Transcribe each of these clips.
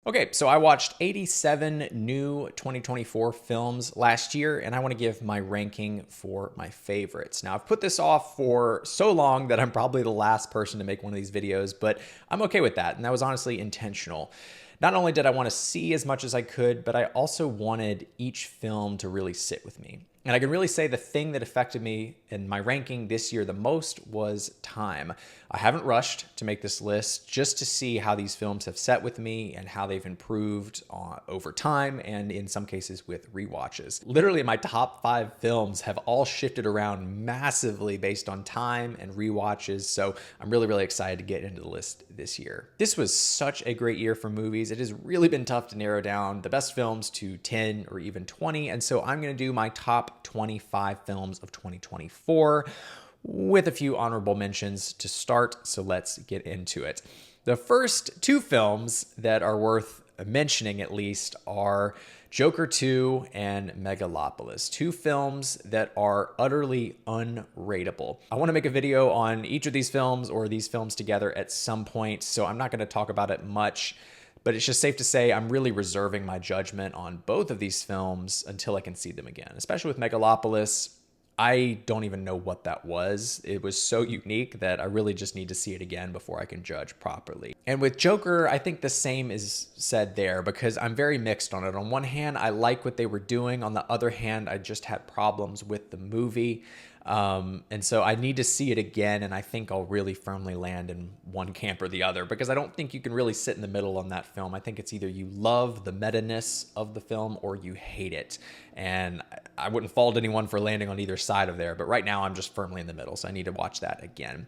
Okay, so I watched 87 new 2024 films last year, and I want to give my ranking for my favorites. Now, I've put this off for so long that I'm probably the last person to make one of these videos, but I'm okay with that, and that was honestly intentional. Not only did I want to see as much as I could, but I also wanted each film to really sit with me. And I can really say the thing that affected me in my ranking this year the most was time. I haven't rushed to make this list just to see how these films have set with me and how they've improved over time and in some cases with rewatches. Literally, my top 5 films have all shifted around massively based on time and rewatches, so I'm really excited to get into the list this year. This was such a great year for movies. It has really been tough to narrow down the best films to 10 or even 20, and so I'm going to do my top 25 films of 2024 with a few honorable mentions to start, so let's get into it. The first 2 films that are worth mentioning at least are Joker 2 and Megalopolis, 2 films that are utterly unrateable. I want to make a video on each of these films or these films together at some point, so I'm not going to talk about it much. But it's just safe to say I'm really reserving my judgment on both of these films until I can see them again. Especially with Megalopolis, I don't even know what that was. It was so unique that I really just need to see it again before I can judge properly. And with Joker, I think the same is said there because I'm very mixed on it. On one hand, I like what they were doing. On the other hand, I just had problems with the movie. And so I need to see it again, and I think I'll really firmly land in one camp or the other because I don't think you can really sit in the middle on that film. I think it's either you love the meta-ness of the film or you hate it. And I wouldn't fault anyone for landing on either side of there, but right now I'm just firmly in the middle, so I need to watch that again.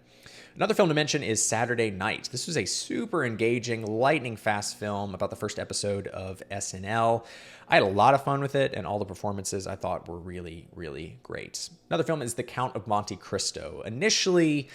Another film to mention is Saturday Night. This was a super engaging, lightning fast film about the first episode of SNL. I had a lot of fun with it, and all the performances I thought were really great. Another film is The Count of Monte Cristo. Initially,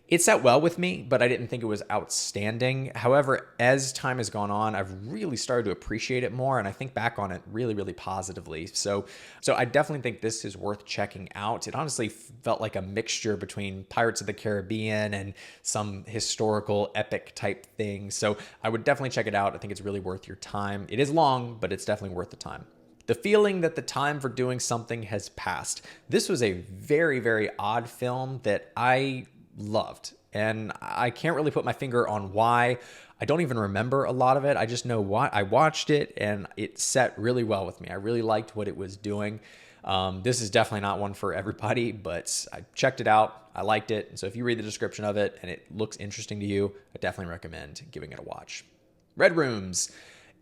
it sat well with me, but I didn't think it was outstanding. However, as time has gone on, I've really started to appreciate it more, and I think back on it really positively. So I definitely think this is worth checking out. It honestly felt like a mixture between Pirates of the Caribbean and some historical epic type thing. So I would definitely check it out. I think it's really worth your time. It is long, but it's definitely worth the time. The feeling that the time for doing something has passed. This was a very odd film that I loved, and I can't really put my finger on why. I don't even remember a lot of it. I just know why I watched it and it set really well with me. I really liked what it was doing. This is definitely not one for everybody, but I checked it out. I liked it. So if you read the description of it and it looks interesting to you, I definitely recommend giving it a watch. Red Rooms,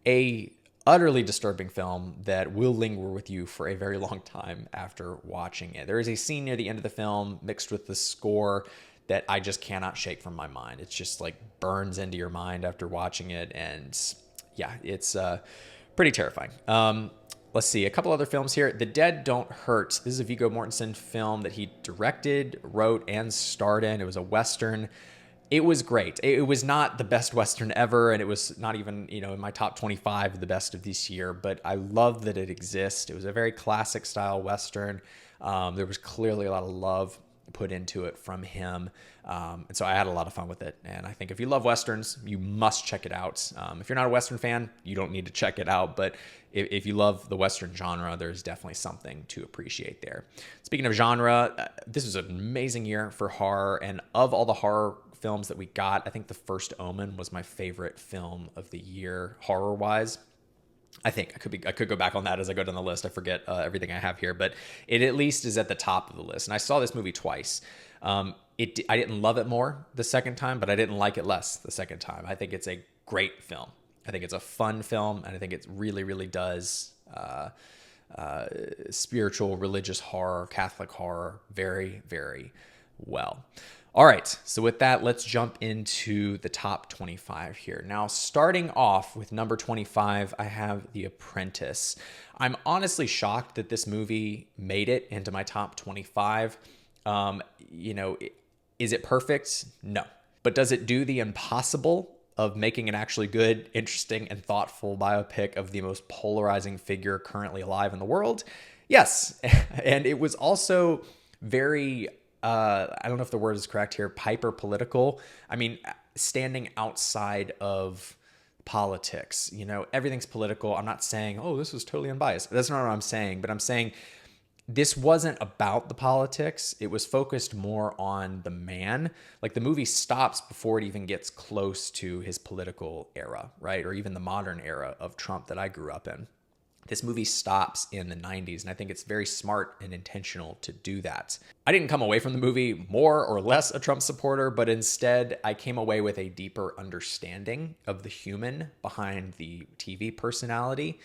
a utterly disturbing film that will linger with you for a very long time after watching it. There is a scene near the end of the film mixed with the score that I just cannot shake from my mind. It's just like burns into your mind after watching it. And yeah, it's pretty terrifying. Let's see, a couple other films here. The Dead Don't Hurt. This is a Viggo Mortensen film that he directed, wrote, and starred in. It was a Western. It was great. It was not the best Western ever, and it was not even, in my top 25 of the best of this year, but I love that it exists. It was a very classic style Western. There was clearly a lot of love put into it from him. And so I had a lot of fun with it. And I think if you love Westerns, you must check it out. If you're not a Western fan, you don't need to check it out. But if you love the Western genre, there's definitely something to appreciate there. Speaking of genre, this was an amazing year for horror. And of all the horror films that we got, I think The First Omen was my favorite film of the year, horror-wise. I think I could go back on that as I go down the list. I forget everything I have here, but it at least is at the top of the list. And I saw this movie twice. I didn't love it more the second time, but I didn't like it less the second time. I think it's a great film. I think it's a fun film, and I think it really does spiritual, religious horror, Catholic horror very well. All right, so with that, let's jump into the top 25 here. Now, starting off with number 25, I have The Apprentice. I'm honestly shocked that this movie made it into my top 25. Is it perfect? No. But does it do the impossible of making an actually good, interesting, and thoughtful biopic of the most polarizing figure currently alive in the world? Yes. And it was also very... I don't know if the word is correct here, hyper political. I mean, standing outside of politics. Everything's political. I'm not saying, oh, this was totally unbiased. That's not what I'm saying, but I'm saying this wasn't about the politics. It was focused more on the man. Like, the movie stops before it even gets close to his political era, right? Or even the modern era of Trump that I grew up in. This movie stops in the 90s, and I think it's very smart and intentional to do that. I didn't come away from the movie more or less a Trump supporter, but instead I came away with a deeper understanding of the human behind the TV personality.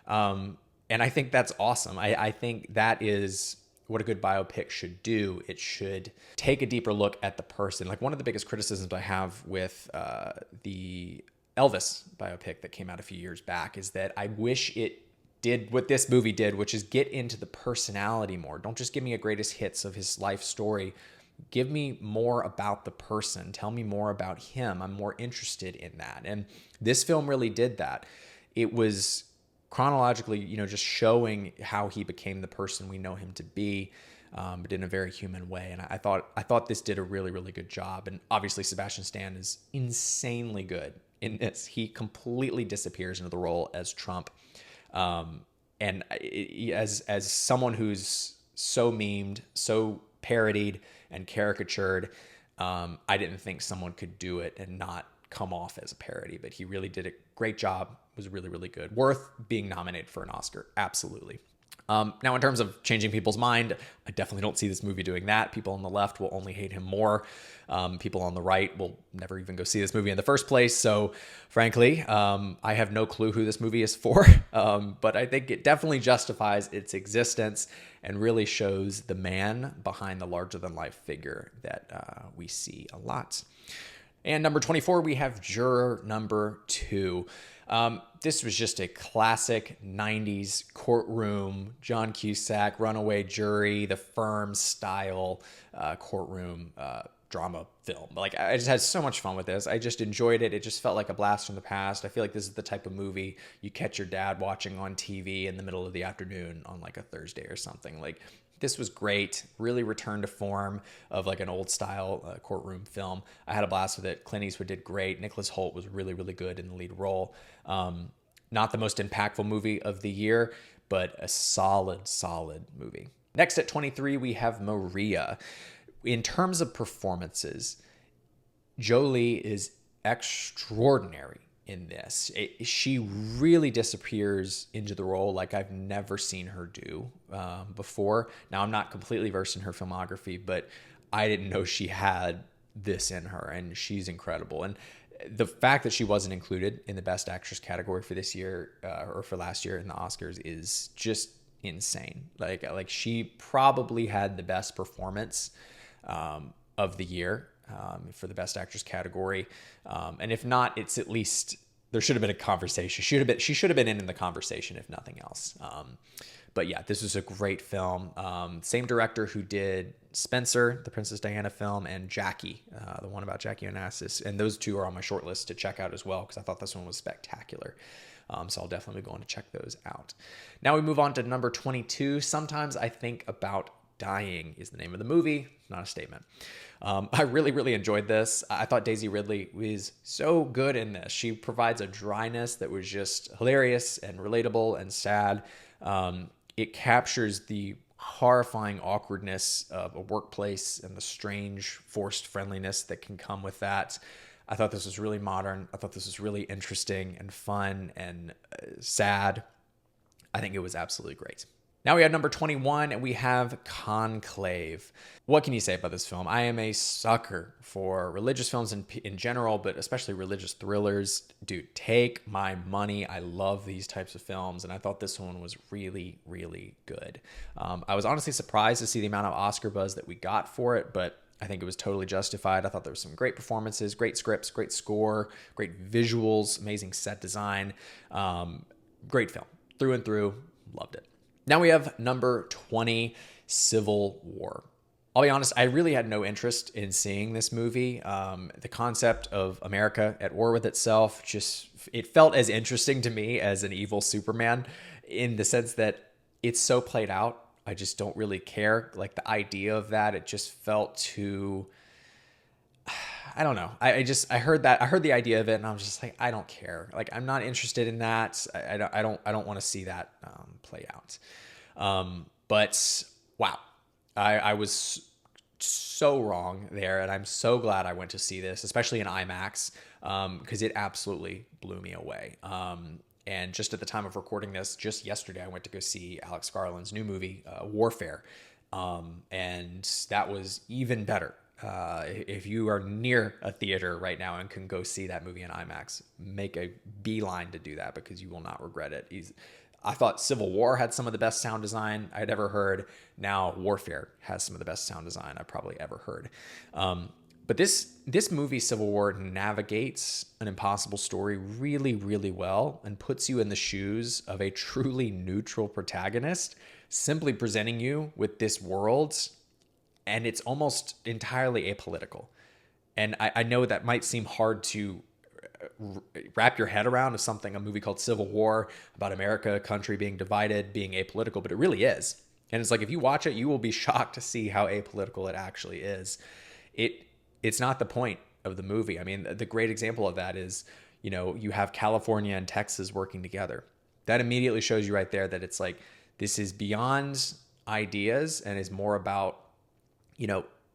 And I think that's awesome. I think that is what a good biopic should do. It should take a deeper look at the person. Like, one of the biggest criticisms I have with the Elvis biopic that came out a few years back is that I wish it did what this movie did, which is get into the personality more. Don't just give me a greatest hits of his life story. Give me more about the person. Tell me more about him. I'm more interested in that. And this film really did that. It was chronologically, just showing how he became the person we know him to be, but in a very human way. And I thought this did a really, really good job. And obviously Sebastian Stan is insanely good in this. He completely disappears into the role as Trump. And as someone who's so memed, so parodied and caricatured, I didn't think someone could do it and not come off as a parody, but he really did a great job. It was really, really good. Worth being nominated for an Oscar. Absolutely. Now, in terms of changing people's mind, I definitely don't see this movie doing that. People on the left will only hate him more. People on the right will never even go see this movie in the first place. So, frankly, I have no clue who this movie is for. But I think it definitely justifies its existence and really shows the man behind the larger-than-life figure that we see a lot. And number 24, we have Juror Number 2. This was just a classic 90s courtroom, John Cusack, runaway jury, The Firm style courtroom drama film. Like, I just had so much fun with this. I just enjoyed it. It just felt like a blast from the past. I feel like this is the type of movie you catch your dad watching on TV in the middle of the afternoon on like a Thursday or something. Like, this was great. Really returned to form of like an old style courtroom film. I had a blast with it. Clint Eastwood did great. Nicholas Hoult was really, really good in the lead role. Not the most impactful movie of the year, but a solid, solid movie. Next at 23, we have Maria. In terms of performances, Jolie is extraordinary in this. She really disappears into the role like I've never seen her do before. Now, I'm not completely versed in her filmography, but I didn't know she had this in her, and she's incredible. And the fact that she wasn't included in the Best Actress category for this year or for last year in the Oscars is just insane. Like she probably had the best performance of the year for the Best Actress category. And if not, it's at least there should have been a conversation. She should have been in the conversation, if nothing else. But yeah, this is a great film. Same director who did Spencer, the Princess Diana film, and Jackie, the one about Jackie Onassis. And those two are on my short list to check out as well, because I thought this one was spectacular. So I'll definitely be going to check those out. Now we move on to number 22. Sometimes I Think About Dying is the name of the movie. Not a statement. I really, really enjoyed this. I thought Daisy Ridley was so good in this. She provides a dryness that was just hilarious and relatable and sad. It captures the horrifying awkwardness of a workplace and the strange forced friendliness that can come with that. I thought this was really modern. I thought this was really interesting and fun and sad. I think it was absolutely great. Now we have number 21, and we have Conclave. What can you say about this film? I am a sucker for religious films in general, but especially religious thrillers. Dude, take my money. I love these types of films, and I thought this one was really, really good. I was honestly surprised to see the amount of Oscar buzz that we got for it, but I think it was totally justified. I thought there were some great performances, great scripts, great score, great visuals, amazing set design. Great film. Through and through. Loved it. Now we have number 20, Civil War. I'll be honest, I really had no interest in seeing this movie. The concept of America at war with itself, it felt as interesting to me as an evil Superman, in the sense that it's so played out. I just don't really care. Like, the idea of that, it just felt too, I don't know. I heard the idea of it, and I was just like, I don't care. Like, I'm not interested in that. I don't want to see that play out. But wow, I was so wrong there, and I'm so glad I went to see this, especially in IMAX, because it absolutely blew me away. And just at the time of recording this, just yesterday, I went to go see Alex Garland's new movie, Warfare, and that was even better. If you are near a theater right now and can go see that movie in IMAX, make a beeline to do that because you will not regret it. I thought Civil War had some of the best sound design I'd ever heard. Now Warfare has some of the best sound design I've probably ever heard. But this movie, Civil War, navigates an impossible story really, really well and puts you in the shoes of a truly neutral protagonist, simply presenting you with this world, and it's almost entirely apolitical. And I know that might seem hard to wrap your head around of a movie called Civil War, about America, a country being divided, being apolitical, but it really is. And it's like, if you watch it, you will be shocked to see how apolitical it actually is. It's not the point of the movie. I mean, the great example of that is, you have California and Texas working together. That immediately shows you right there that it's like, this is beyond ideas and is more about,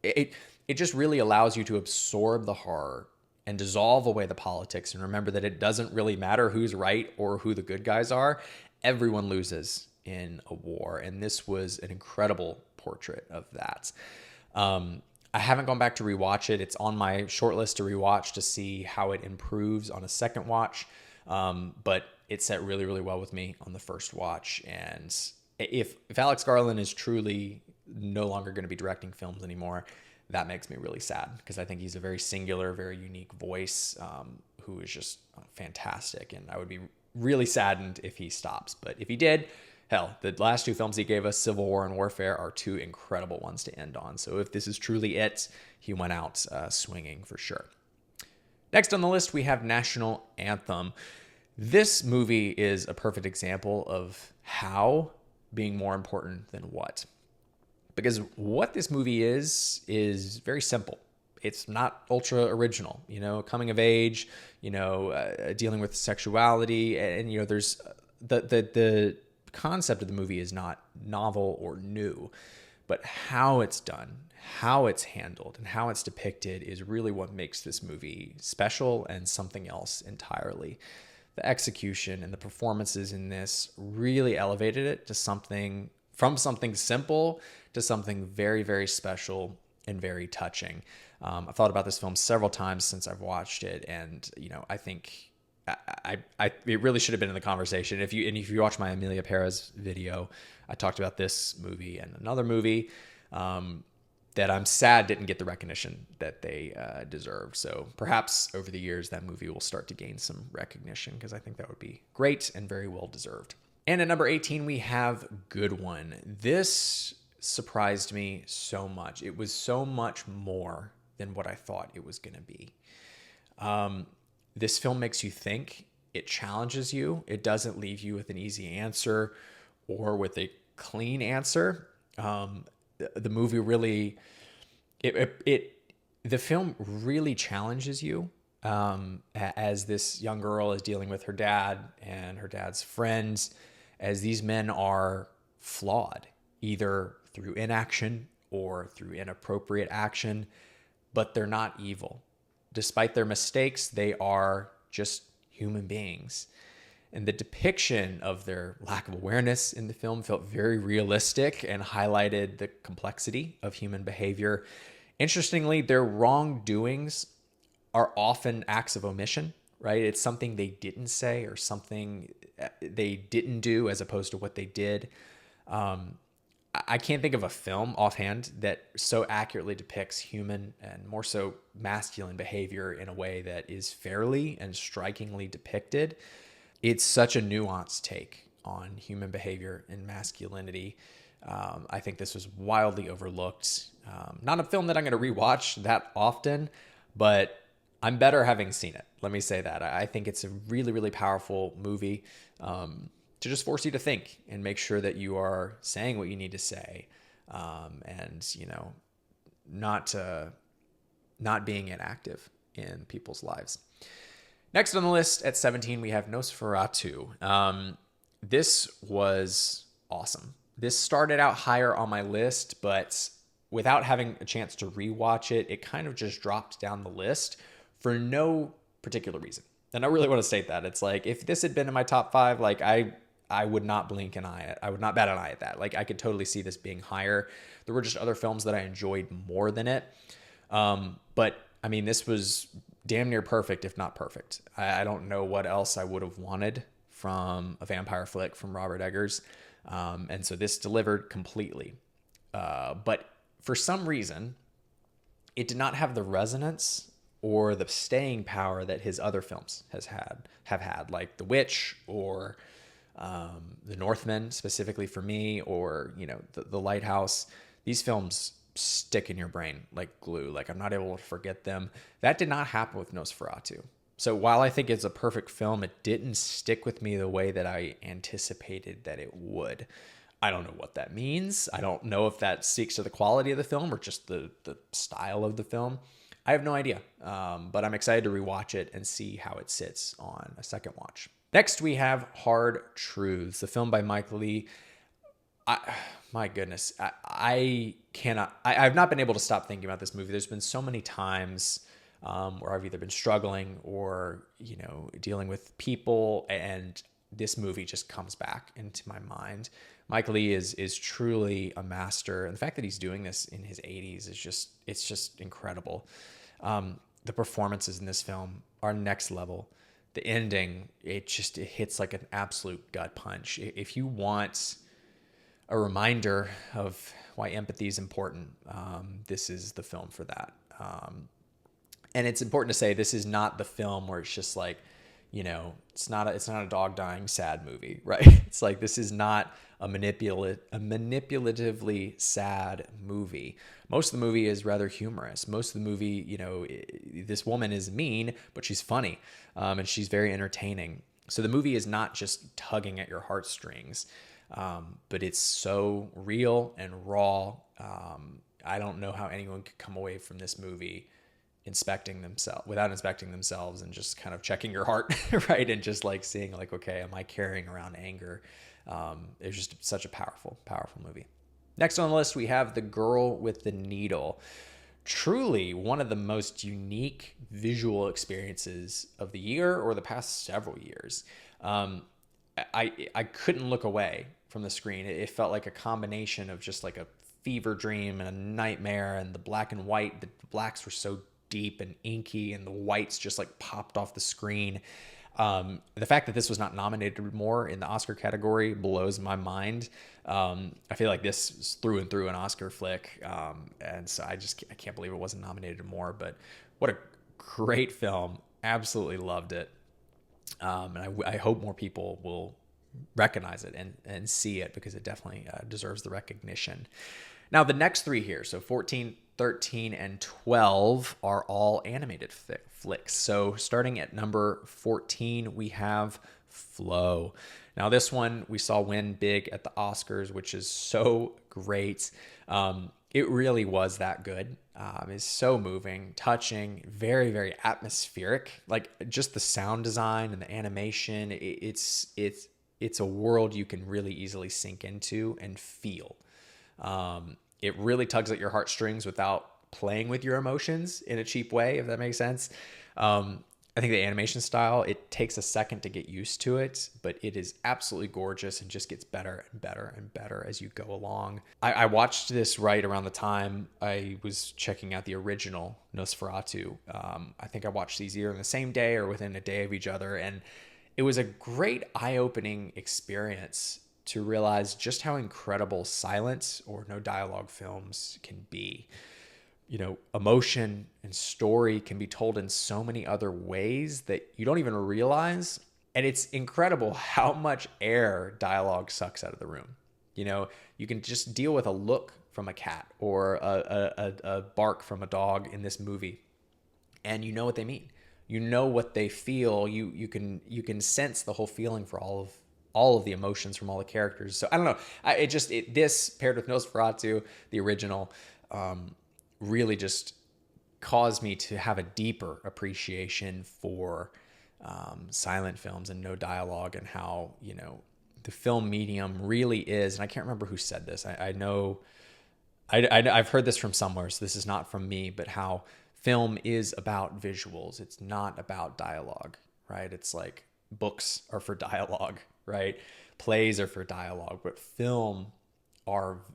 it just really allows you to absorb the horror and dissolve away the politics and remember that it doesn't really matter who's right or who the good guys are. Everyone loses in a war. And this was an incredible portrait of that. I haven't gone back to rewatch it. It's on my short list to rewatch to see how it improves on a second watch. But it set really, really well with me on the first watch. And if Alex Garland is truly no longer going to be directing films anymore, that makes me really sad because I think he's a very singular, very unique voice who is just fantastic. And I would be really saddened if he stops. But if he did, hell, the last two films he gave us, Civil War and Warfare, are two incredible ones to end on. So if this is truly it, he went out swinging for sure. Next on the list, we have National Anthem. This movie is a perfect example of how being more important than what. Because what this movie is very simple. It's not ultra original, coming of age, dealing with sexuality, and there's the concept of the movie is not novel or new, but how it's done, how it's handled, and how it's depicted is really what makes this movie special and something else entirely. The execution and the performances in this really elevated it to from something simple to something very, very special and very touching. I've thought about this film several times since I've watched it, and I think it really should have been in the conversation. If you watch my Amelia Perez video, I talked about this movie and another movie that I'm sad didn't get the recognition that they deserved. So perhaps over the years that movie will start to gain some recognition because I think that would be great and very well deserved. And at number 18, we have Good One. This surprised me so much. It was so much more than what I thought it was going to be. This film makes you think. It challenges you. It doesn't leave you with an easy answer or with a clean answer. The movie really, the film really challenges you as this young girl is dealing with her dad and her dad's friends, as these men are flawed, either through inaction or through inappropriate action, but they're not evil. Despite their mistakes, they are just human beings. And the depiction of their lack of awareness in the film felt very realistic and highlighted the complexity of human behavior. Interestingly, their wrongdoings are often acts of omission, right? It's something they didn't say or something they didn't do as opposed to what they did. I can't think of a film offhand that so accurately depicts human and more so masculine behavior in a way that is fairly and strikingly depicted. It's such a nuanced take on human behavior and masculinity. I think this was wildly overlooked. Not a film that I'm going to rewatch that often, but I'm better having seen it. Let me say that. I think it's a really, really powerful movie to just force you to think and make sure that you are saying what you need to say, and not being inactive in people's lives. Next on the list at 17, we have Nosferatu. This was awesome. This started out higher on my list, but without having a chance to rewatch it, it kind of just dropped down the list for no particular reason. And I really want to state that. It's like, if this had been in my top 5, like I would not blink an eye at, I would not bat an eye at that. Like, I could totally see this being higher. There were just other films that I enjoyed more than it. But I mean, this was damn near perfect, if not perfect. I don't know what else I would have wanted from a vampire flick from Robert Eggers. And so this delivered completely. But for some reason, it did not have the resonance or the staying power that his other films have had, like The Witch or The Northman, specifically for me, or the Lighthouse. These films stick in your brain like glue. Like, I'm not able to forget them. That did not happen with Nosferatu. So while I think it's a perfect film, it didn't stick with me the way that I anticipated that it would. I don't know what that means. I don't know if that speaks to the quality of the film or just the style of the film. I have no idea, but I'm excited to rewatch it and see how it sits on a second watch. Next, we have Hard Truths, the film by Mike Lee. My goodness, I've not been able to stop thinking about this movie. There's been so many times where I've either been struggling or, dealing with people, and this movie just comes back into my mind. Mike Lee is truly a master. And the fact that he's doing this in his 80s it's just incredible. The performances in this film are next level. The ending, it hits like an absolute gut punch. If you want a reminder of why empathy is important, this is the film for that. And it's important to say this is not the film where it's just like, it's not a dog dying sad movie, right? It's like, this is not a manipulatively sad movie. Most of the movie is rather humorous. Most of the movie, this woman is mean, but she's funny, and she's very entertaining. So the movie is not just tugging at your heartstrings, but it's so real and raw. I don't know how anyone could come away from this movie without inspecting themselves and just kind of checking your heart, right? And just like seeing like, okay, am I carrying around anger? It's just such a powerful, powerful movie. Next on the list, we have The Girl with the Needle. Truly one of the most unique visual experiences of the year or the past several years. I couldn't look away from the screen. It felt like a combination of just like a fever dream and a nightmare, and the black and white, the blacks were so deep and inky, and the whites just like popped off the screen. The fact that this was not nominated more in the Oscar category blows my mind. I feel like this is through and through an Oscar flick. And so I can't believe it wasn't nominated more, but what a great film. Absolutely loved it. And I hope more people will recognize it and see it, because it definitely deserves the recognition. Now, the next 3 here, so 14, 13, and 12 are all animated flicks. So starting at number 14, we have Flow. Now, this one we saw win big at the Oscars, which is so great. It really was that good. It's so moving, touching, very, very atmospheric. Like, just the sound design and the animation, it's a world you can really easily sink into and feel. It really tugs at your heartstrings without playing with your emotions in a cheap way, if that makes sense. I think the animation style, it takes a second to get used to it, but it is absolutely gorgeous and just gets better and better and better as you go along. I watched this right around the time I was checking out the original Nosferatu. I think I watched these either in the same day or within a day of each other, and it was a great eye-opening experience to realize just how incredible silent or no dialogue films can be. Emotion and story can be told in so many other ways that you don't even realize. And it's incredible how much air dialogue sucks out of the room. You can just deal with a look from a cat or a bark from a dog in this movie, and you know what they mean. You know what they feel. You can sense the whole feeling for all of the emotions from all the characters. So I don't know. This paired with Nosferatu, the original, really just caused me to have a deeper appreciation for silent films and no dialogue, and how, the film medium really is. And I can't remember who said this. I know I've heard this from somewhere, so this is not from me, but how film is about visuals. It's not about dialogue, right? It's like books are for dialogue, right? Plays are for dialogue, but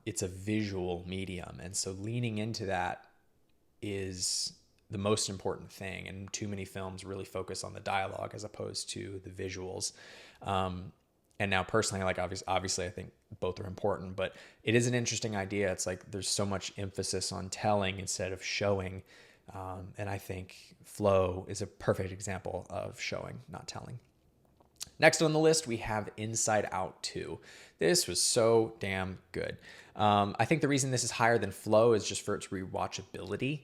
it's a visual medium. And so leaning into that is the most important thing. And too many films really focus on the dialogue as opposed to the visuals. And now personally, like obviously I think both are important, but it is an interesting idea. It's like there's so much emphasis on telling instead of showing. And I think Flow is a perfect example of showing, not telling. Next on the list, we have Inside Out 2. This was so damn good. I think the reason this is higher than Flow is just for its rewatchability.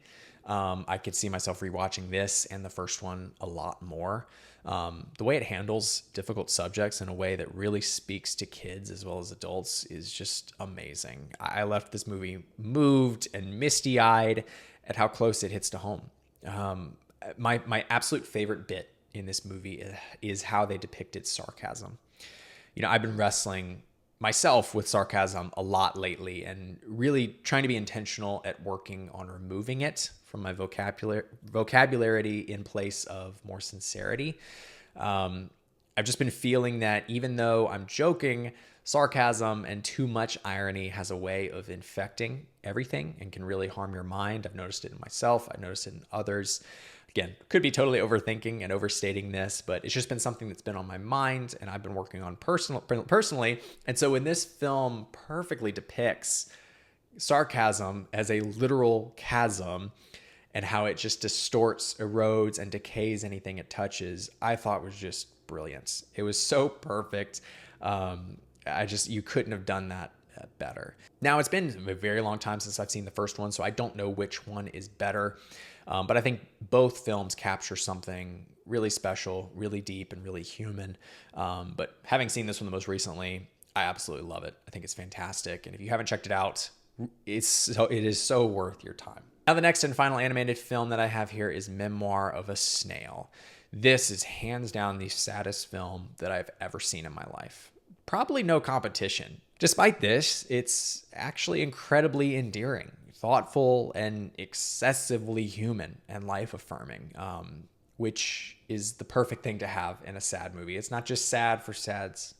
I could see myself rewatching this and the first one a lot more. The way it handles difficult subjects in a way that really speaks to kids as well as adults is just amazing. I left this movie moved and misty-eyed at how close it hits to home. My absolute favorite bit in this movie is how they depicted sarcasm. I've been wrestling myself with sarcasm a lot lately and really trying to be intentional at working on removing it from my vocabulary in place of more sincerity. I've just been feeling that even though I'm joking, sarcasm and too much irony has a way of infecting everything and can really harm your mind. I've noticed it in myself. I've noticed it in others. Again, could be totally overthinking and overstating this, but it's just been something that's been on my mind and I've been working on personally. And so when this film perfectly depicts sarcasm as a literal chasm and how it just distorts, erodes, and decays anything it touches, I thought was just brilliant. It was so perfect. You couldn't have done that better. Now, it's been a very long time since I've seen the first one, so I don't know which one is better. But I think both films capture something really special, really deep, and really human. But having seen this one the most recently, I absolutely love it. I think it's fantastic. And if you haven't checked it out, it is so worth your time. Now, the next and final animated film that I have here is Memoir of a Snail. This is hands down the saddest film that I've ever seen in my life. Probably no competition. Despite this, it's actually incredibly endearing, thoughtful, and excessively human and life-affirming, which is the perfect thing to have in a sad movie. It's not just sad for sad's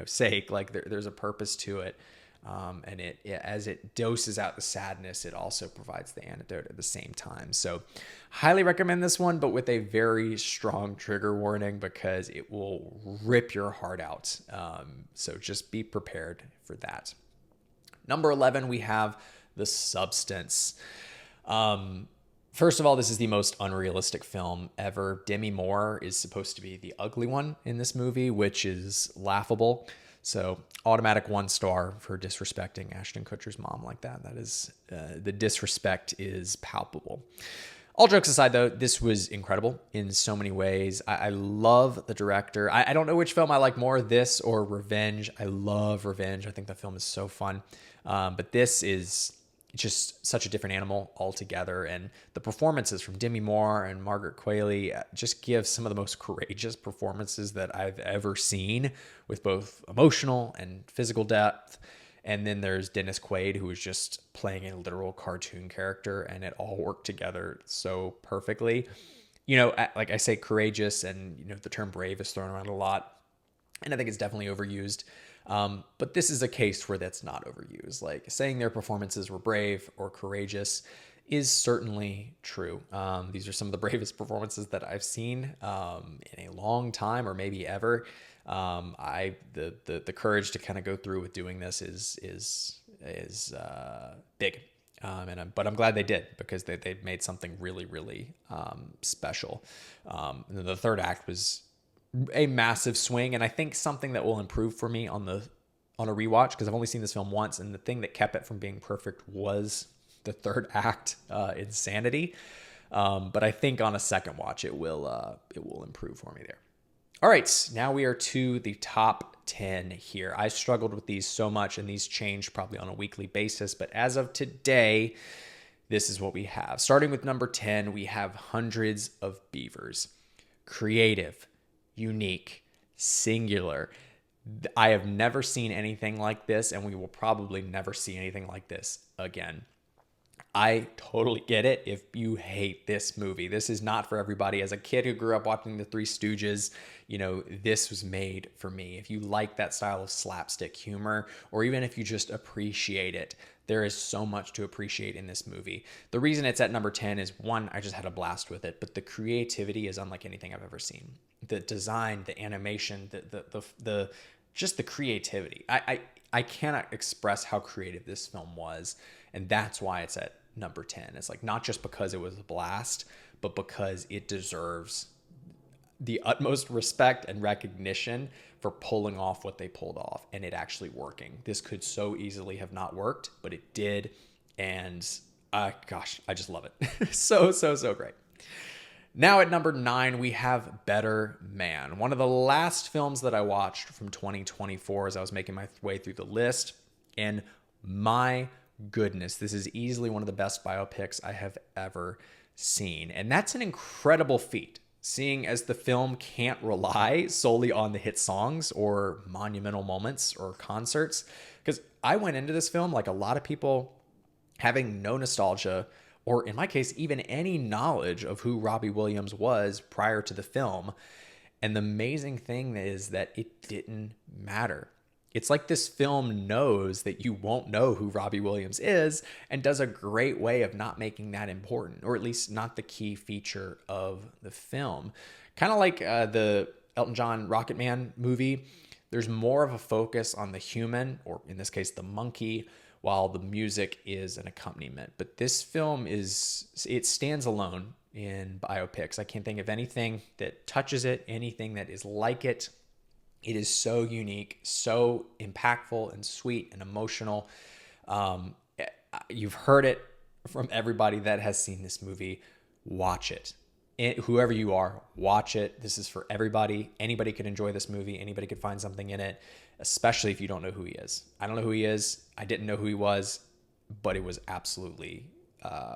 sake. Like there's a purpose to it, and as it doses out the sadness, it also provides the antidote at the same time. So, highly recommend this one, but with a very strong trigger warning because it will rip your heart out. So just be prepared for that. Number 11, we have The Substance. First of all, this is the most unrealistic film ever. Demi Moore is supposed to be the ugly one in this movie, which is laughable. So automatic 1 star for disrespecting Ashton Kutcher's mom like that. That is, the disrespect is palpable. All jokes aside, though, this was incredible in so many ways. I love the director. I don't know which film I like more, this or Revenge. I love Revenge. I think the film is so fun. But this is just such a different animal altogether. And the performances from Demi Moore and Margaret Qualley just give some of the most courageous performances that I've ever seen, with both emotional and physical depth. And then there's Dennis Quaid, who is just playing a literal cartoon character, and it all worked together so perfectly. Like I say, courageous, and the term brave is thrown around a lot, and I think it's definitely overused. But this is a case where that's not overused. Like saying their performances were brave or courageous is certainly true. These are some of the bravest performances that I've seen in a long time, or maybe ever. The courage to kind of go through with doing this is big. But I'm glad they did, because they made something really, really special. And then the third act was a massive swing, and I think something that will improve for me on a rewatch, because I've only seen this film once, and the thing that kept it from being perfect was the third act insanity. But I think on a second watch it will improve for me there. All right, now we are to the top 10 here. I struggled with these so much, and these change probably on a weekly basis, but as of today, this is what we have. Starting with number 10, we have Hundreds of Beavers. Creative, unique, singular. I have never seen anything like this, and we will probably never see anything like this again. I totally get it if you hate this movie. This is not for everybody. As a kid who grew up watching The Three Stooges, this was made for me. If you like that style of slapstick humor, or even if you just appreciate it, there is so much to appreciate in this movie. The reason it's at number 10 is, one, I just had a blast with it, but the creativity is unlike anything I've ever seen. The design, the animation, the just the creativity. I cannot express how creative this film was, and that's why it's at number 10. It's like, not just because it was a blast, but because it deserves the utmost respect and recognition for pulling off what they pulled off and it actually working. This could so easily have not worked, but it did. And gosh, I just love it. So great. Now at number 9, we have Better Man. One of the last films that I watched from 2024 as I was making my way through the list. And my goodness, this is easily one of the best biopics I have ever seen. And that's an incredible feat, seeing as the film can't rely solely on the hit songs or monumental moments or concerts. Because I went into this film, like a lot of people, having no nostalgia, or in my case, even any knowledge of who Robbie Williams was prior to the film. And the amazing thing is that it didn't matter. It's like this film knows that you won't know who Robbie Williams is and does a great way of not making that important, or at least not the key feature of the film. Kind of like the Elton John Rocket Man movie. There's more of a focus on the human, or in this case, the monkey, while the music is an accompaniment. But this film it stands alone in biopics. I can't think of anything that touches it, anything that is like it. It is so unique, so impactful and sweet and emotional. You've heard it from everybody that has seen this movie. Watch it. Whoever you are, watch it. This is for everybody. Anybody could enjoy this movie. Anybody could find something in it, especially if you don't know who he is. I don't know who he is. I didn't know who he was, but it was absolutely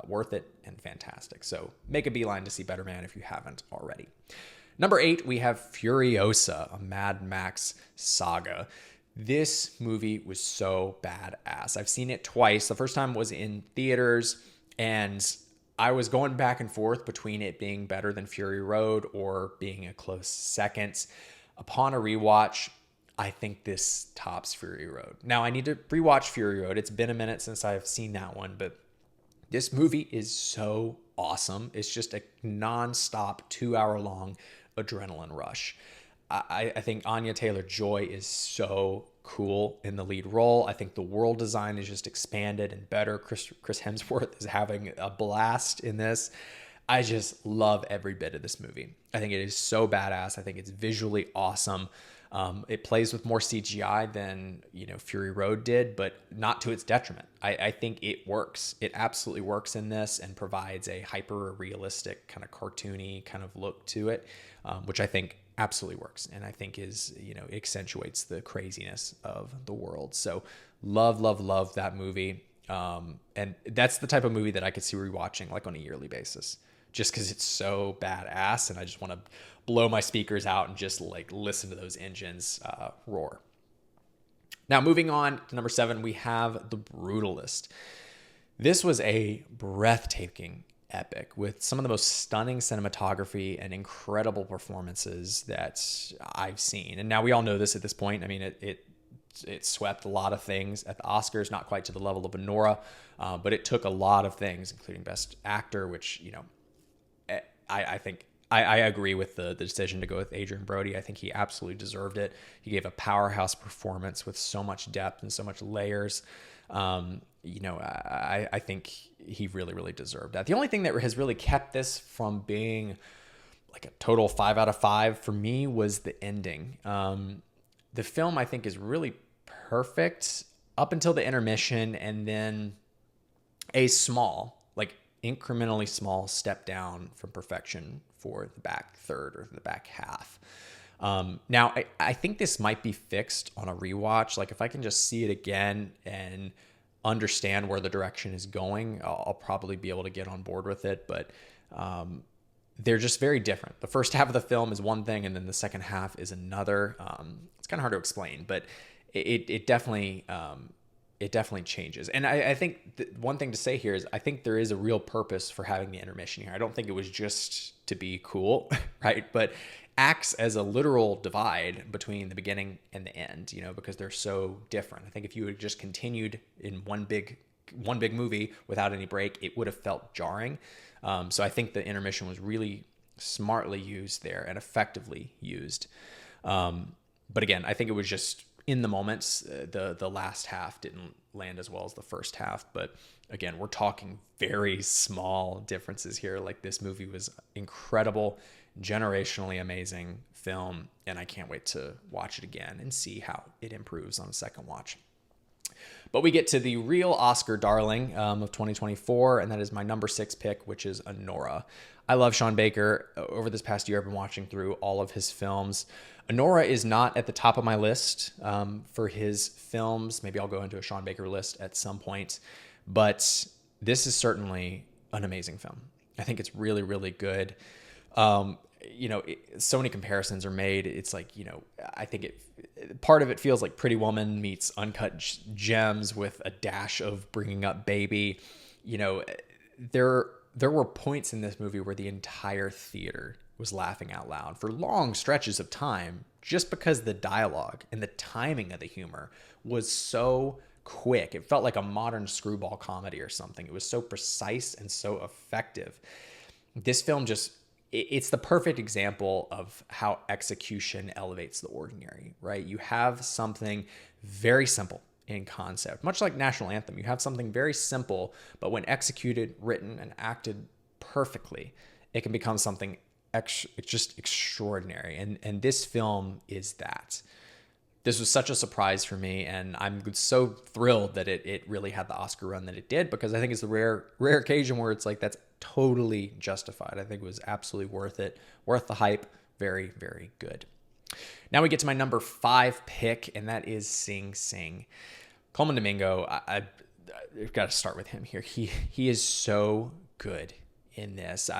worth it and fantastic. So make a beeline to see Better Man if you haven't already. Number 8, we have Furiosa, a Mad Max saga. This movie was so badass. I've seen it twice. The first time was in theaters, and I was going back and forth between it being better than Fury Road or being a close second. Upon a rewatch, I think this tops Fury Road. Now, I need to rewatch Fury Road. It's been a minute since I've seen that one, but this movie is so awesome. It's just a nonstop 2-hour-long adrenaline rush. I think Anya Taylor-Joy is so cool in the lead role. I think the world design is just expanded and better. Chris Hemsworth is having a blast in this. I just love every bit of this movie. I think it is so badass. I think it's visually awesome. It plays with more CGI than Fury Road did, but not to its detriment. I think it works. It absolutely works in this and provides a hyper realistic kind of cartoony kind of look to it, which I think absolutely works, and I think is accentuates the craziness of the world. So love that movie, and that's the type of movie that I could see rewatching like on a yearly basis, just because it's so badass, and I just want to blow my speakers out and just like listen to those engines roar. Now, moving on to number 7, we have The Brutalist. This was a breathtaking epic with some of the most stunning cinematography and incredible performances that I've seen. And now we all know this at this point. I mean, it swept a lot of things at the Oscars, not quite to the level of Anora, but it took a lot of things, including Best Actor, which, I think I agree with the decision to go with Adrian Brody. I think he absolutely deserved it. He gave a powerhouse performance with so much depth and so much layers. I think he really deserved that. The only thing that has really kept this from being like a total 5 out of 5 for me was the ending. The film, I think, is really perfect up until the intermission, and then a small, like incrementally small step down from perfection for the back third or the back half. Now, I think this might be fixed on a rewatch. Like if I can just see it again and understand where the direction is going, I'll probably be able to get on board with it. But they're just very different. The first half of the film is one thing, and then the second half is another. It's kind of hard to explain, but it definitely changes. And I think one thing to say here is I think there is a real purpose for having the intermission here. I don't think it was just to be cool, right? But acts as a literal divide between the beginning and the end, because they're so different. I think if you had just continued in one big movie without any break, it would have felt jarring. So I think the intermission was really smartly used there and effectively used. But again, I think it was just in the moments. The last half didn't land as well as the first half. But again, we're talking very small differences here. Like, this movie was incredible, generationally amazing film, and I can't wait to watch it again and see how it improves on a second watch. But we get to the real Oscar darling of 2024, and that is my number 6 pick, which is Anora. I love Sean Baker. Over this past year, I've been watching through all of his films. Anora is not at the top of my list for his films. Maybe I'll go into a Sean Baker list at some point. But this is certainly an amazing film. I think it's really, really good. So many comparisons are made. It's like, I think part of it feels like Pretty Woman meets Uncut Gems with a dash of Bringing Up Baby. There were points in this movie where the entire theater was laughing out loud for long stretches of time, just because the dialogue and the timing of the humor was so quick. It felt like a modern screwball comedy or something. It was so precise and so effective. This film it's the perfect example of how execution elevates the ordinary, right? You have something very simple in concept, much like National Anthem. You have something very simple, but when executed, written, and acted perfectly, it can become something just extraordinary. And this film is that. This was such a surprise for me, and I'm so thrilled that it really had the Oscar run that it did, because I think it's the rare occasion where it's like that's totally justified. I think it was absolutely worth it, worth the hype. Very, very good. Now we get to my number 5 pick, and that is Sing Sing. Colman Domingo, I've got to start with him here. He is so good in this.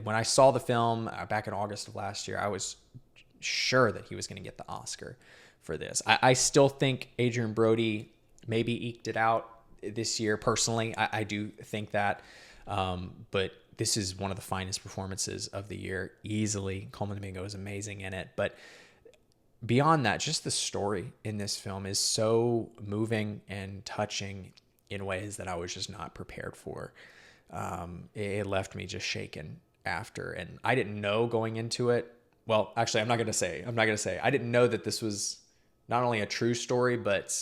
When I saw the film back in August of last year, I was sure that he was going to get the Oscar for this. I still think Adrian Brody maybe eked it out this year. Personally, I do think that. But this is one of the finest performances of the year, easily. Colman Domingo is amazing in it. But beyond that, just the story in this film is so moving and touching in ways that I was just not prepared for. It left me just shaken after. And I didn't know going into it. Well, actually, I'm not going to say. I didn't know that this was not only a true story, but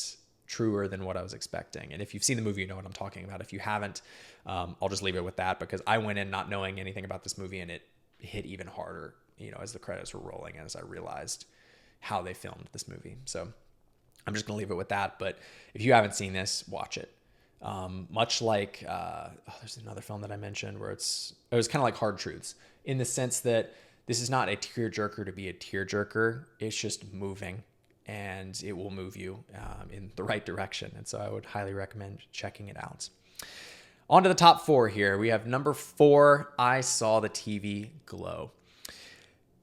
truer than what I was expecting. And if you've seen the movie, you know what I'm talking about. If you haven't, I'll just leave it with that, because I went in not knowing anything about this movie, and it hit even harder, as the credits were rolling and as I realized how they filmed this movie. So I'm just going to leave it with that. But if you haven't seen this, watch it. Much like, there's another film that I mentioned where it was kind of like Hard Truths, in the sense that this is not a tearjerker to be a tearjerker. It's just moving, and it will move you in the right direction. And so I would highly recommend checking it out. On to the top 4 here. We have number 4, I Saw the TV Glow.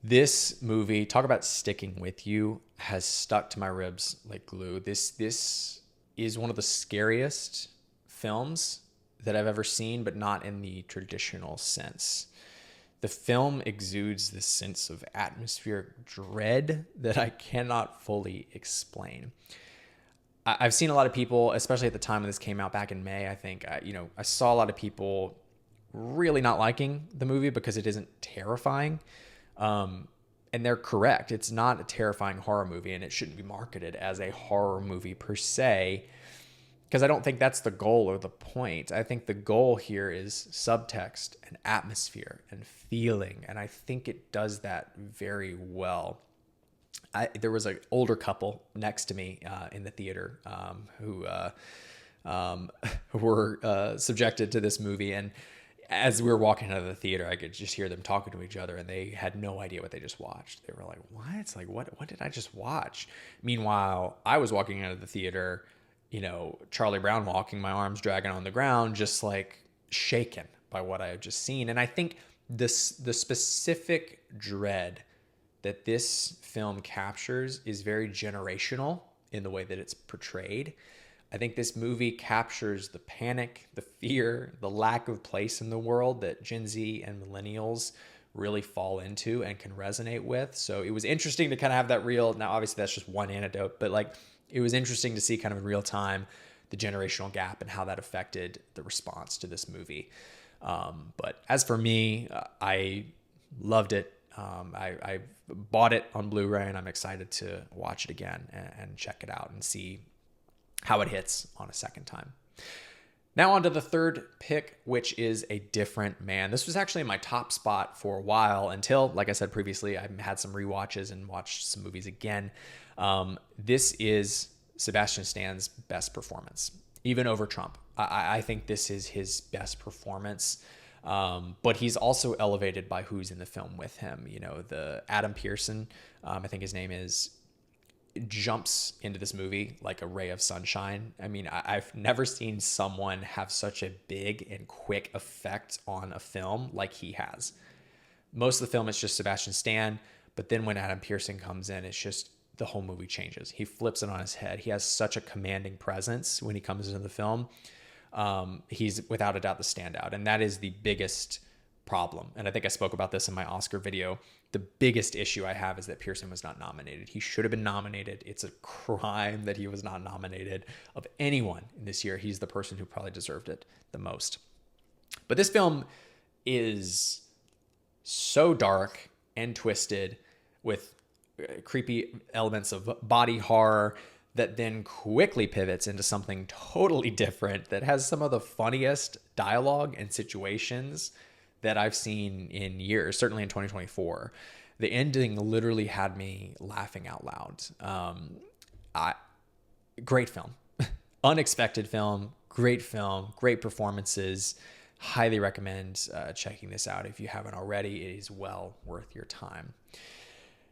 This movie, talk about sticking with you, has stuck to my ribs like glue. This is one of the scariest films that I've ever seen, but not in the traditional sense. The film exudes this sense of atmospheric dread that I cannot fully explain. I've seen a lot of people, especially at the time when this came out back in May, I think, I saw a lot of people really not liking the movie because it isn't terrifying. And they're correct. It's not a terrifying horror movie, and it shouldn't be marketed as a horror movie per se, because I don't think that's the goal or the point. I think the goal here is subtext and atmosphere and feeling, and I think it does that very well. There was an older couple next to me in the theater who were subjected to this movie, and as we were walking out of the theater, I could just hear them talking to each other, and they had no idea what they just watched. They were like, "What? It's like, what did I just watch?" Meanwhile, I was walking out of the theater Charlie Brown walking, my arms dragging on the ground, just like shaken by what I had just seen. And I think the specific dread that this film captures is very generational in the way that it's portrayed. I think this movie captures the panic, the fear, the lack of place in the world that Gen Z and millennials really fall into and can resonate with. So it was interesting to kind of have that real, now obviously that's just one anecdote, but like it was interesting to see kind of in real time the generational gap and how that affected the response to this movie. But as for me, I loved it. I bought it on Blu-ray and I'm excited to watch it again and check it out and see how it hits on a second time. Now on to the third pick, which is A Different Man. This was actually in my top spot for a while until, like I said previously, I had some rewatches and watched some movies again. This is Sebastian Stan's best performance, even over Trump. I think this is his best performance. But he's also elevated by who's in the film with him. The Adam Pearson, I think his name is, jumps into this movie like a ray of sunshine. I mean, I've never seen someone have such a big and quick effect on a film like he has. Most of the film is just Sebastian Stan, but then when Adam Pearson comes in, it's just the whole movie changes. He flips it on his head. He has such a commanding presence when he comes into the film. He's without a doubt the standout, and that is the biggest problem. And I think I spoke about this in my Oscar video. The biggest issue I have is that Pearson was not nominated. He should have been nominated. It's a crime that he was not nominated. Of anyone in this year, he's the person who probably deserved it the most. But this film is so dark and twisted with creepy elements of body horror that then quickly pivots into something totally different that has some of the funniest dialogue and situations that I've seen in years, certainly in 2024. The ending literally had me laughing out loud. Great film. Unexpected film, great performances. Highly recommend checking this out if you haven't already. It is well worth your time.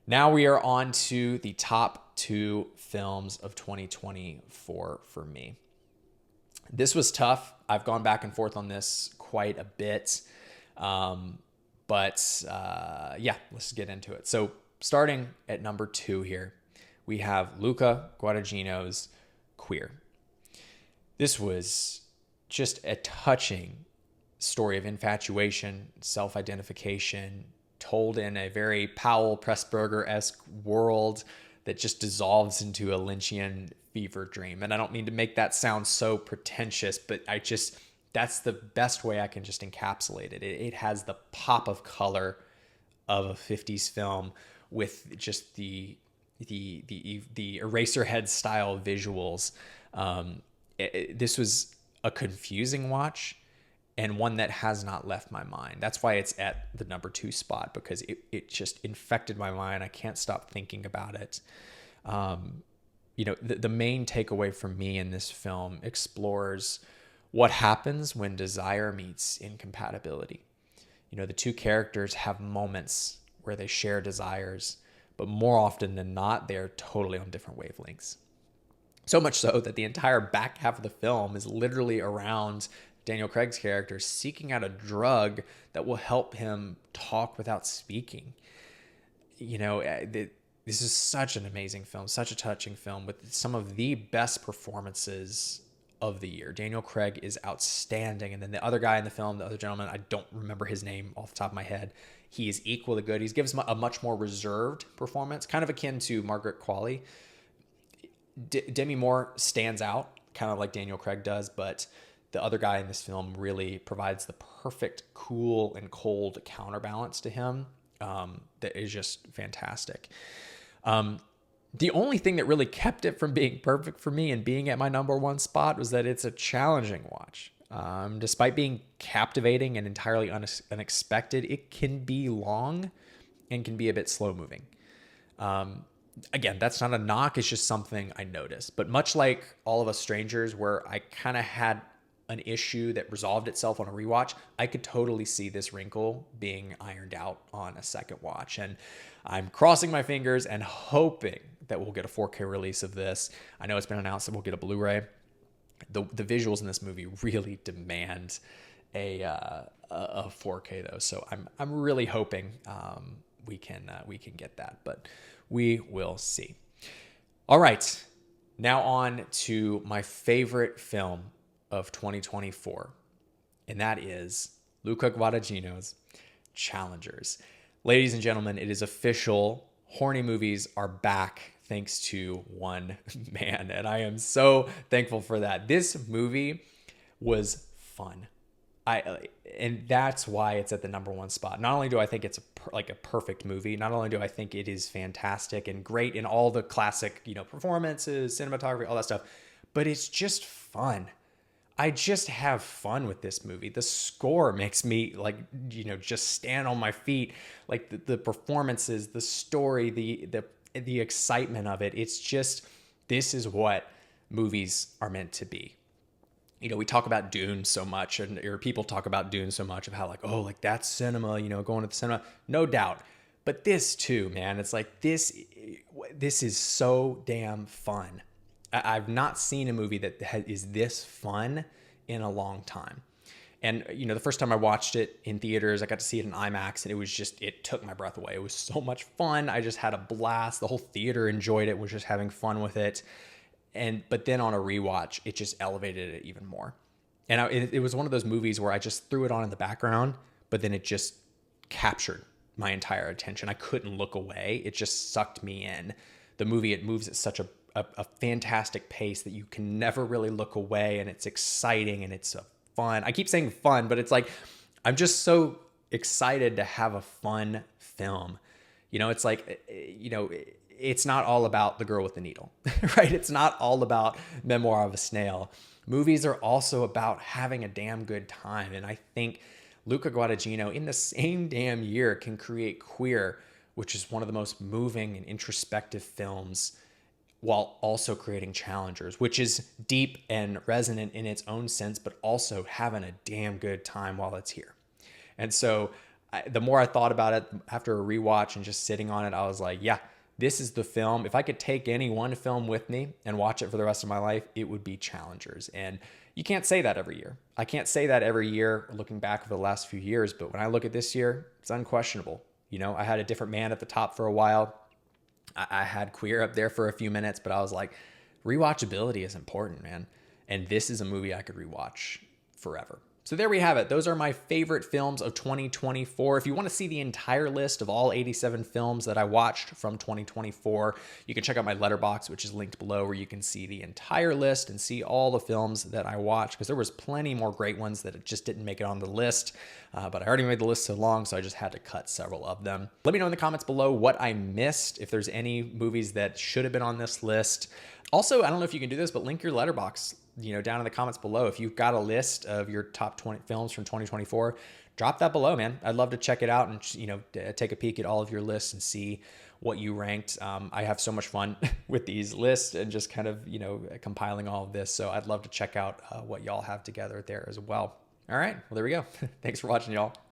Now we are on to the top 2 films of 2024 for me. This was tough. I've gone back and forth on this quite a bit. Let's get into it. So starting at number 2 here, we have Luca Guadagnino's Queer. This was just a touching story of infatuation, self-identification, told in a very Powell Pressburger-esque world that just dissolves into a Lynchian fever dream. And I don't mean to make that sound so pretentious, but that's the best way I can just encapsulate it. It has the pop of color of a 50s film with just the Eraserhead style visuals. This was a confusing watch and one that has not left my mind. That's why it's at the number 2 spot, because it just infected my mind. I can't stop thinking about it. The main takeaway from me in this film explores what happens when desire meets incompatibility. The 2 characters have moments where they share desires, but more often than not, they're totally on different wavelengths. So much so that the entire back half of the film is literally around Daniel Craig's character seeking out a drug that will help him talk without speaking. This is such an amazing film, such a touching film with some of the best performances of the year. Daniel Craig is outstanding. And then the other guy in the film, the other gentleman, I don't remember his name off the top of my head. He is equally good. He gives a much more reserved performance, kind of akin to Margaret Qualley. Demi Moore stands out, kind of like Daniel Craig does, but the other guy in this film really provides the perfect cool and cold counterbalance to him that is just fantastic. The only thing that really kept it from being perfect for me and being at my number 1 spot was that it's a challenging watch. Despite being captivating and entirely unexpected, it can be long and can be a bit slow moving. Again, that's not a knock. It's just something I noticed. But much like All of Us Strangers, where I kind of had an issue that resolved itself on a rewatch, I could totally see this wrinkle being ironed out on a second watch. And I'm crossing my fingers and hoping that we'll get a 4K release of this. I know it's been announced that we'll get a Blu-ray. the visuals in this movie really demand a 4K though. So I'm really hoping we can get that, but we will see. All right, now on to my favorite film of 2024, and that is Luca Guadagnino's Challengers. Ladies and gentlemen, it is official. Horny movies are back thanks to one man, and I am so thankful for that. This movie was fun. And that's why it's at the number one spot. Not only do I think it's a perfect movie, not only do I think it is fantastic and great in all the classic, performances, cinematography, all that stuff, but it's just fun. I just have fun with this movie. The score makes me just stand on my feet. Like the performances, the story, the excitement of it. It's just, this is what movies are meant to be. We talk about Dune so much, or people talk about Dune so much of how that's cinema, going to the cinema, no doubt. But this too, man, it's like this is so damn fun. I've not seen a movie that is this fun in a long time. And, the first time I watched it in theaters, I got to see it in IMAX, and it took my breath away. It was so much fun. I just had a blast. The whole theater enjoyed it, was just having fun with it. But then on a rewatch, it just elevated it even more. And it was one of those movies where I just threw it on in the background, but then it just captured my entire attention. I couldn't look away. It just sucked me in. The movie, it moves at such a fantastic pace that you can never really look away, and it's exciting and it's fun. I keep saying fun, but it's like, I'm just so excited to have a fun film. It's like, it's not all about the girl with the needle, right? It's not all about Memoir of a Snail. Movies are also about having a damn good time. And I think Luca Guadagnino in the same damn year can create Queer, which is one of the most moving and introspective films, while also creating Challengers, which is deep and resonant in its own sense, but also having a damn good time while it's here. And so the more I thought about it after a rewatch and just sitting on it, I was like, yeah, this is the film. If I could take any one film with me and watch it for the rest of my life, it would be Challengers. And you can't say that every year. I can't say that every year looking back over the last few years, but when I look at this year, it's unquestionable. I had A Different Man at the top for a while. I had Queer up there for a few minutes, but I was like, rewatchability is important, man. And this is a movie I could rewatch forever. So there we have it. Those are my favorite films of 2024. If you want to see the entire list of all 87 films that I watched from 2024, you can check out my Letterboxd, which is linked below, where you can see the entire list and see all the films that I watched, because there was plenty more great ones that just didn't make it on the list. But I already made the list so long, so I just had to cut several of them. Let me know in the comments below what I missed, if there's any movies that should have been on this list. Also, I don't know if you can do this, but link your Letterboxd, down in the comments below. If you've got a list of your top 20 films from 2024, drop that below, man. I'd love to check it out and, take a peek at all of your lists and see what you ranked. I have so much fun with these lists and just kind of, compiling all of this. So I'd love to check out what y'all have together there as well. All right. Well, there we go. Thanks for watching, y'all.